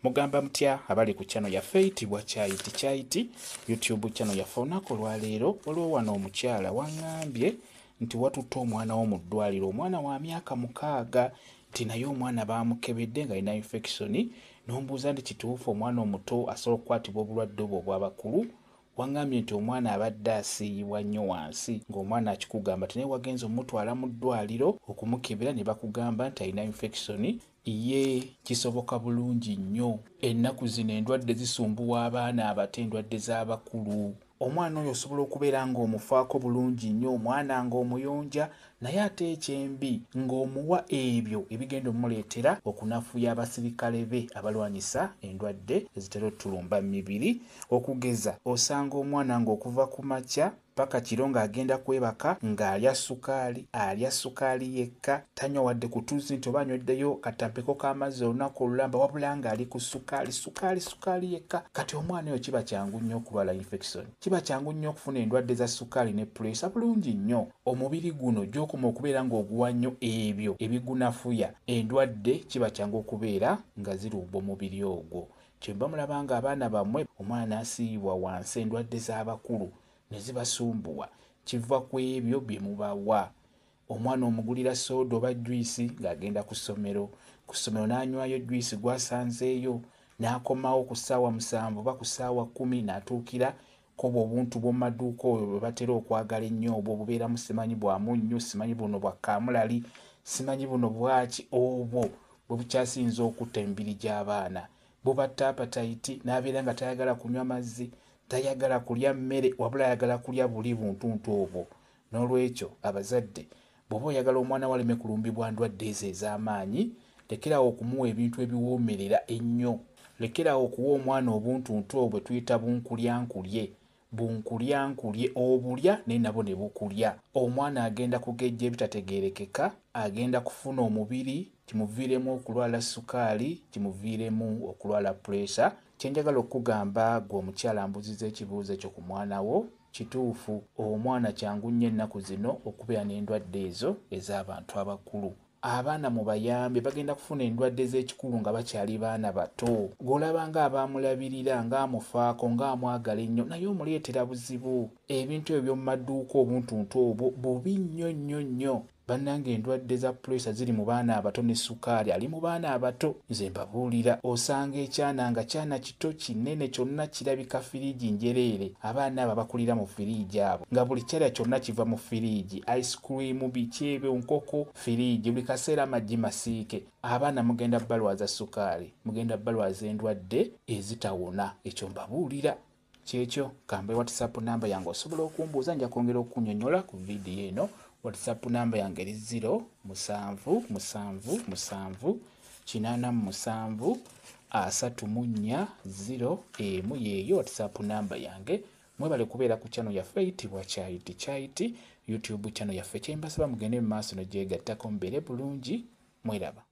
Mugamba mutya abali ku channel yaffe eyitibwa Kyayiti YouTube channel yaffe olunaku lwaleero waliwo wano omukyala waŋŋambye nti watutte omwana wo mu ddwaliro, omwana wa myaka 6 nti naye omwana baamukebedde nga alina infection. N'ombuuza nti kituufu omwana omuto asobola okukwatibwa obulwadde obwo obw'abakulu? Waŋŋambye nti omwana abadde asiiyibwa nnyo wansi, ng'omwana akikugamba nti naye wagenze omutwala mu ddwaliro okumukebera ne bakugamba nti alina infection. Ye kisoboka bulungi nnyo. Ennaku zino endwadde zisumbuwa abaana abato, endwadde z'abakulu. Omwana oyo osobola okubeera ng'omufaako bulungi nnyo, omwana ng'omuyonja, naye ate ekyembi ng'omuwa ebyo ebigenda omuleetera okunafuya abasirikale be abalwanyisa endwadde ezitera otulumba mu mibiri. Okugeza osanga omwana ng'okuva ku makya paka kiro ng'agenda kwebaka ng'alya sukaali yekka, tanywa wadde kutuuzi nti oba anyweddeyo katampeko k'amazzi olunaku olulamba, wabula ng'ali ku sukaali yekka. Kati omwana oyo kiba kyangu nnyo okulwala infection, kiba kyangu nnyo okufuna endwadde za sukaali ne pressure. Bulungi nnyo omubiri guno gy'okoma okubeera ng'oguwa nnyo ebyo ebigunafuya endwadde, kiba kyangu okubeera nga zirubba omubiri ogwo. Kyemba mulaba nga abaana bammwe omwana asiiyibwa wansi, endwadde z'abakulu ne zibasumbuwa, kiva ku ebyo bye mubawa. Omwana omugulira sooda oba juice ng'agenda ku ssomero n'anywayo juice gw'asanzeeyo, n'akomawo ku ssaawa 7 oba ku ssaawa 10 n'atuukira koba obuntu bw'omu maduuka oyo bwe batera okwagala ennyo, obwo bubeeramu simanyi bwa munnyo, simanyi buno bwa kaamulali, simanyi buno bwaki, obwo bwe bukyasinza okutta emibiri gy'abaana. Bubatta appetite, n'abeera nga tayagala kunywa mazzi, tayagala kulya mmere, wabula ayagala kulya buli buntuntu obwo. N'olwekyo abazadde, bw'oba oyagala omwana wo aleme kulumbibwa ndwadde ezo ez'amaanyi, lekerawo okumuwa ebintu ebiwoomerera ennyo. Lekerawo okuwa omwana obuntuntu obwo tuyita bunkulyankulye. Bunkulyankulye obulya naye nabwo ne bukulya. Omwana agenda kugejja ebitategeerekeka, agenda kufuna omubiri, kimuviiremu okulwala sukaali, kimuviiremu okulwala pressure. Kyenjagala okugamba gwe omukyala mbuziza ekibuuzo ekyo ku mwana wo, kituufu omwana kyangu nnyo ennaku zino okubeera n'endwadde ezo ez'abantu abakulu. Abaana mu bayambe bagenda kufuna endwadde z'ekikulu nga bakyali baana bato. Gw'olaba ng'abamulabirira, ng'amufaako, ng'amwagala ennyo, naye omuleetera buzibu. Ebintu ebyo by'omu maduuka obuntuntu obwo bubi nnyo. Bannange endwadde za pressure ziri mu baana abato ne sukaali ali mu baana abato. Nze mbabuulira, osanga ekyana nga kyana kito kinene kyonna kirabika firiigi njereere. Abaana abo bakulira mu firiigi abo, nga buli kyalya kyonna kiva mu firiigi, ice cream, biki ebyo, nkoko, firiigi, buli kaseera amaggi masiike. Abaana mugenda balwaza sukaali, mugenda balwaza endwadde ezitawona. Ekyo mbabuulira. Kyekyo kambe WhatsApp namba yange osobola okumbuuza, nja kwongera okunnyonnyola ku vidiyo eno. WhatsApp namba yange eri 0778734 yeeyo WhatsApp namba yange. Mwebale kubeera ku channel yaffe eyitibwa Kyayiti YouTube channel yaffe. Kyembasaba mugende mu maaso n'ogyegattako mubeere bulungi. Mweraba.